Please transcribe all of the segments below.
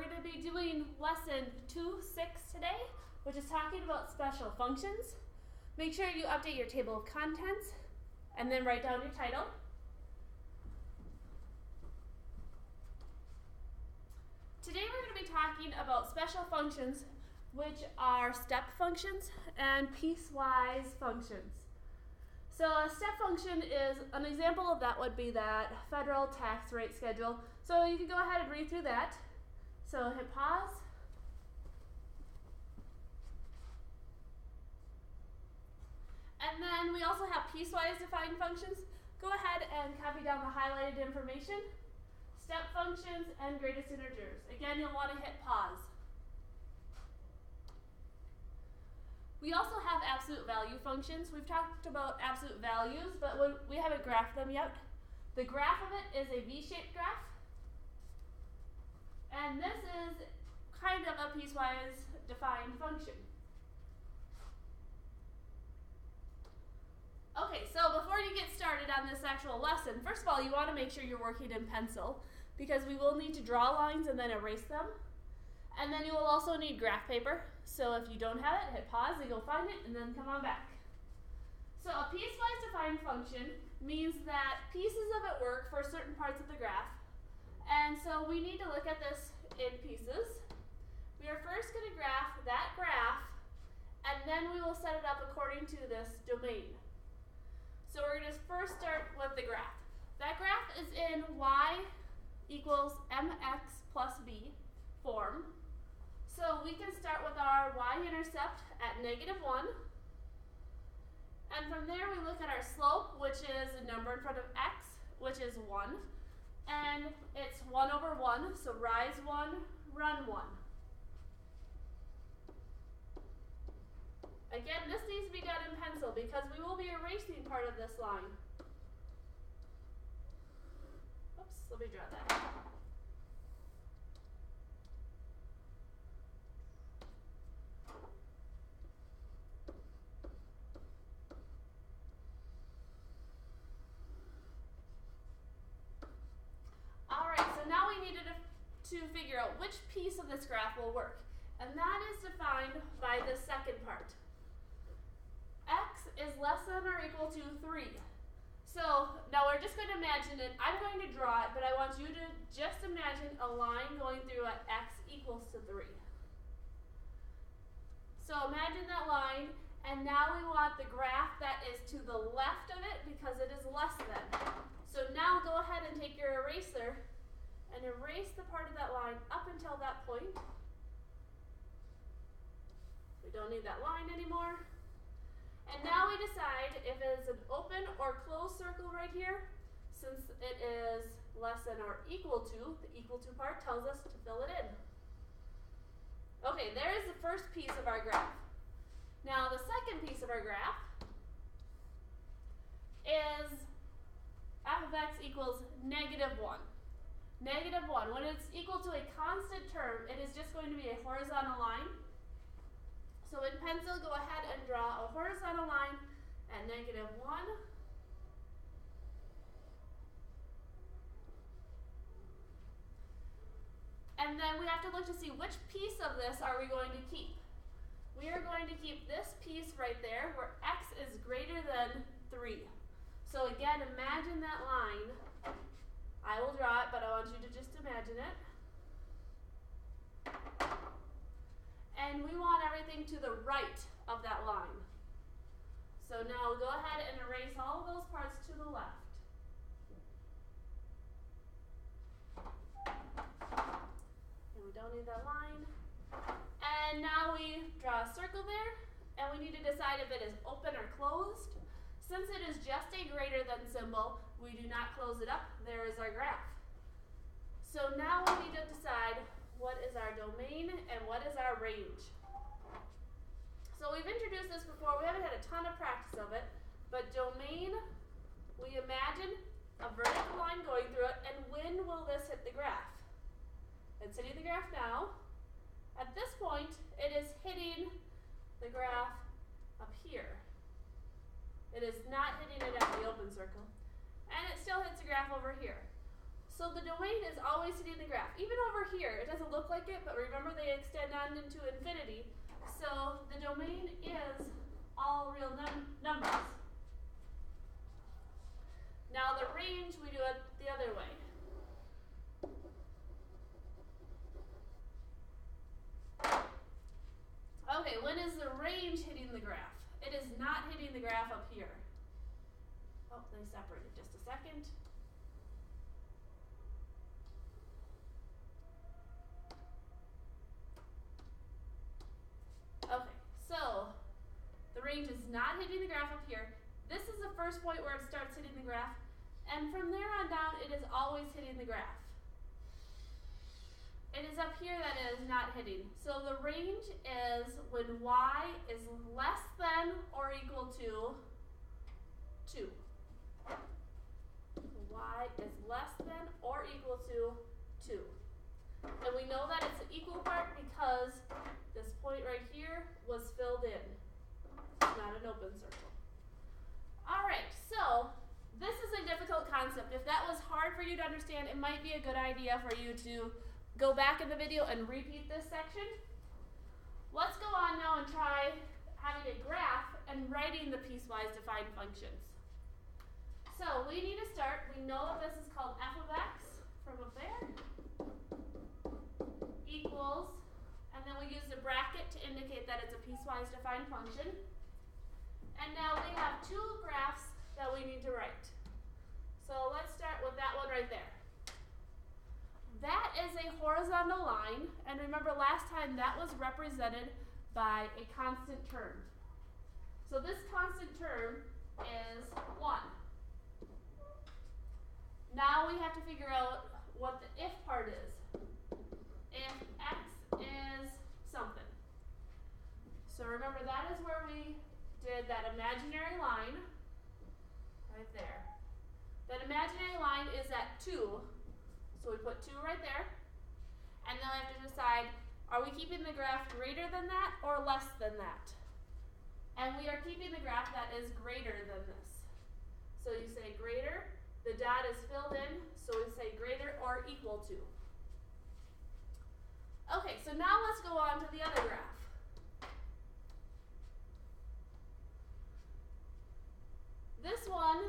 we're going to be doing lesson 2.6 today, which is talking about special functions. Make sure you update your table of contents and then write down your title. Today we're going to be talking about special functions, which are step functions and piecewise functions. So a step function is, an example of that would be that federal tax rate schedule. So you can go ahead and read through that. So hit pause. And then we also have piecewise defined functions. Go ahead and copy down the highlighted information. Step functions and greatest integers. Again, you'll want to hit pause. We also have absolute value functions. We've talked about absolute values, but we haven't graphed them yet. The graph of it is a V-shaped graph. And this is kind of a piecewise defined function. Okay, so before you get started on this actual lesson, first of all, you want to make sure you're working in pencil because we will need to draw lines and then erase them. And then you will also need graph paper. So if you don't have it, hit pause and go find it and then come on back. So a piecewise defined function means that pieces of it work for certain parts of the graph. And so we need to look at this in pieces. We are first going to graph that graph, and then we will set it up according to this domain. So we're going to first start with the graph. That graph is in y equals mx plus b form. So we can start with our y-intercept at -1. And from there we look at our slope, which is a number in front of x, which is 1. And it's 1 over 1, so rise 1, run 1. Again, this needs to be done in pencil because we will be erasing part of this line. Oops, let me draw that. To figure out which piece of this graph will work. And that is defined by the second part. X is less than or equal to 3. So now we're just going to imagine it. I'm going to draw it, but I want you to just imagine a line going through at x equals to 3. So imagine that line, and now we want the graph that is to the left of it because it is less than. So now go ahead and take your eraser and erase the part of that line up until that point. We don't need that line anymore. And now we decide if it is an open or closed circle right here. Since it is less than or equal to, the equal to part tells us to fill it in. Okay, there is the first piece of our graph. Now the second piece of our graph is f of x equals -1. -1. When it's equal to a constant term, it is just going to be a horizontal line. So in pencil, go ahead and draw a horizontal line at -1. And then we have to look to see which piece of this are we going to keep. We are going to keep this piece right there where x is greater than 3. So again, imagine that line. I will draw it, but I want you to just imagine it. And we want everything to the right of that line. So now go ahead and erase all of those parts to the left. And we don't need that line. And now we draw a circle there, and we need to decide if it is open or closed. Since it is just a greater than symbol, we do not close it up. There is our graph. So now we need to decide what is our domain and what is our range. So we've introduced this before. We haven't had a ton of practice of it. But domain, we imagine a vertical line going through it. And when will this hit the graph? It's hitting the graph now. At this point, it is hitting the graph up here. It is not hitting it at the open circle. And it still hits the graph over here. So the domain is always hitting the graph. Even over here. It doesn't look like it, but remember they extend on into infinity. So the domain is all real numbers. Now the range, we do it the other way. Okay, when is the range hitting the graph? It is not hitting the graph up here. Oh, they separated just a second. Okay, so the range is not hitting the graph up here. This is the first point where it starts hitting the graph, and from there on down, it is always hitting the graph. It is up here that it is not hitting. So the range is when y is less than or equal to 2. Y is less than or equal to 2. And we know that it's an equal part because this point right here was filled in. It's not an open circle. Alright, so this is a difficult concept. If that was hard for you to understand, it might be a good idea for you to go back in the video and repeat this section. Let's go on now and try having a graph and writing the piecewise defined functions. So we need to start, we know that this is called f of x from up there, equals, and then we use the bracket to indicate that it's a piecewise defined function. And now we have two graphs that we need to write. So let's start with that one right there. That is a horizontal line, and remember last time that was represented by a constant term. So this constant term is 1. Now we have to figure out what the if part is. If x is something. So remember that is where we did that imaginary line right there. That imaginary line is at 2. So we put 2 right there, and then we have to decide, are we keeping the graph greater than that or less than that? And we are keeping the graph that is greater than this. So you say greater, the dot is filled in, so we say greater or equal to. Okay, so now let's go on to the other graph. This one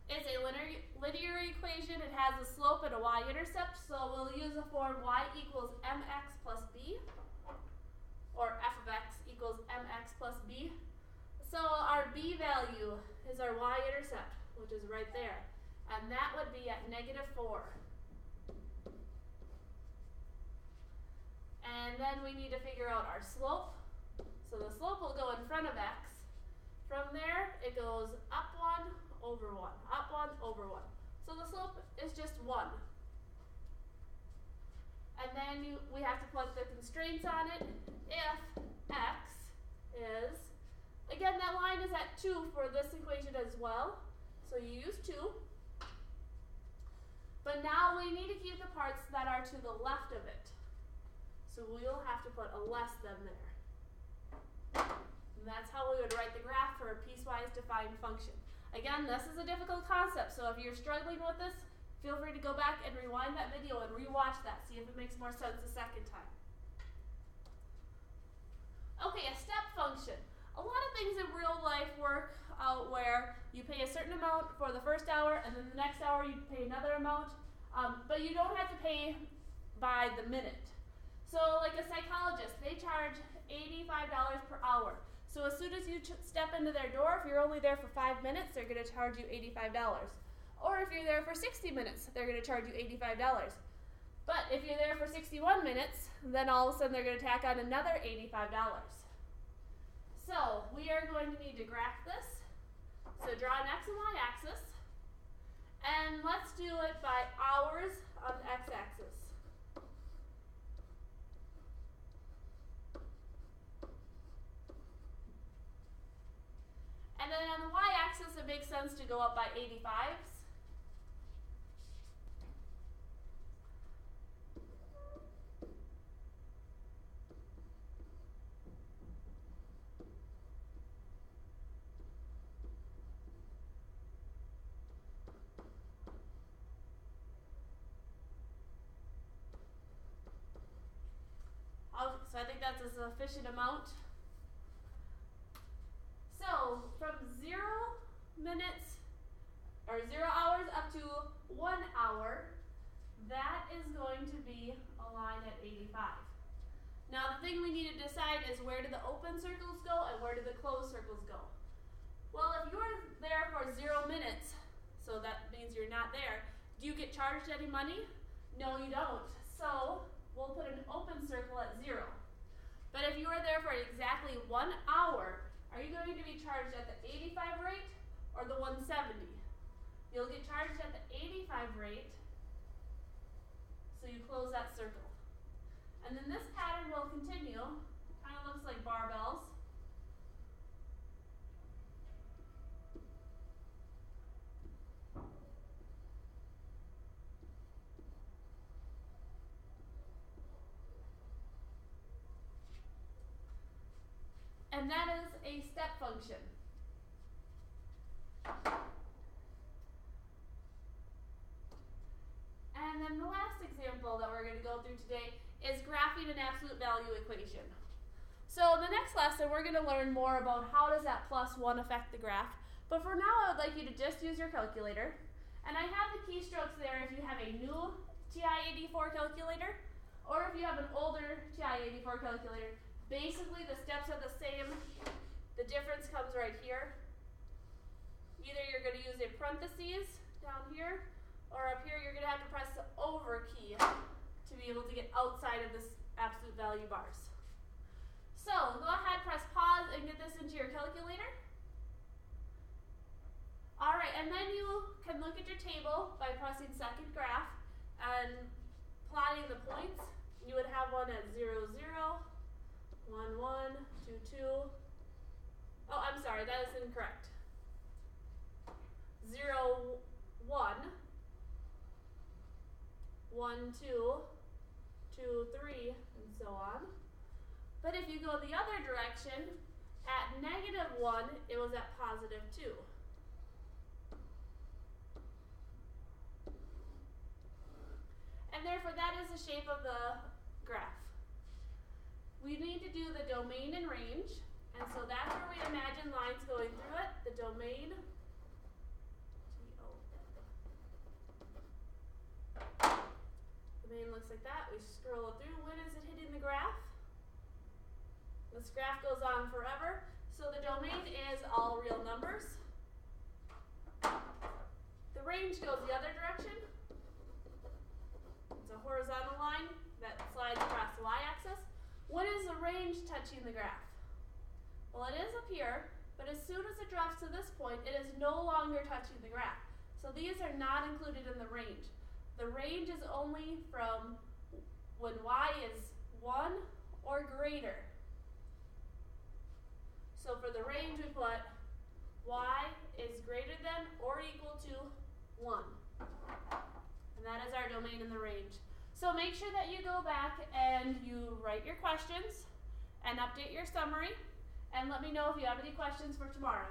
is a linear equation. It has a slope and a y-intercept, so we'll use the form y equals mx plus b, or f of x equals mx plus b. So our b value is our y-intercept, which is right there, and that would be at -4. And then we need to figure out our slope. So the slope will go in front of x. From there, it goes up 1, over 1, up 1, over 1. So the slope is just 1. And then we have to put the constraints on it. If x is, again, that line is at 2 for this equation as well. So you use 2. But now we need to keep the parts that are to the left of it. So we'll have to put a less than there. And that's how we would write the graph for a piecewise defined function. Again, this is a difficult concept, so if you're struggling with this, feel free to go back and rewind that video and rewatch that, see if it makes more sense the second time. Okay, a step function. A lot of things in real life work out where you pay a certain amount for the first hour, and then the next hour you pay another amount, but you don't have to pay by the minute. So like a psychologist, they charge $85 per hour. So as soon as you step into their door, if you're only there for 5 minutes, they're going to charge you $85. Or if you're there for 60 minutes, they're going to charge you $85. But if you're there for 61 minutes, then all of a sudden they're going to tack on another $85. So we are going to need to graph this. So draw an x and y axis. And let's do it by hours on the x-axis. And then on the y-axis, it makes sense to go up by 85s. sufficient amount. So from 0 minutes or 0 hours up to 1 hour, that is going to be a line at 85. Now the thing we need to decide is where do the open circles go and where do the closed circles go? Well, if you're there for 0 minutes, so that means you're not there, do you get charged any money? No, you don't. So we'll put an open circle at 0. But if you are there for exactly 1 hour, are you going to be charged at the 85 rate or the 170? You'll get charged at the 85 rate, so you close that circle. And then this pattern will continue. Kind of looks like barbells. And that is a step function. And then the last example that we're going to go through today is graphing an absolute value equation. So in the next lesson, we're going to learn more about how does that +1 affect the graph. But for now, I would like you to just use your calculator. And I have the keystrokes there if you have a new TI-84 calculator or if you have an older TI-84 calculator. Basically, the steps are the same. The difference comes right here. Either you're going to use a parentheses down here, or up here you're going to have to press the over key to be able to get outside of this absolute value bars. So go ahead, press pause, and get this into your calculator. Alright, and then you can look at your table by pressing second graph and plotting the points. You would have one at 0, 0. 1, 1, 2, 2. Oh, I'm sorry, that is incorrect. 0, 1. 1, 2, 2, 3, and so on. But if you go the other direction, at -1, it was at +2. And therefore, that is the shape of the graph. We need to do the domain and range, and so that's where we imagine lines going through it. The domain, domain looks like that. We scroll it through. When is it hitting the graph? This graph goes on forever, so the domain is all real numbers. The range goes the other direction. It's a horizontal line that slides across the y-axis. When is the range touching the graph? Well, it is up here, but as soon as it drops to this point, it is no longer touching the graph. So these are not included in the range. The range is only from when y is 1 or greater. So for the range, we put y is greater than or equal to 1. And that is our domain in the range. So make sure that you go back and you write your questions and update your summary, and let me know if you have any questions for tomorrow.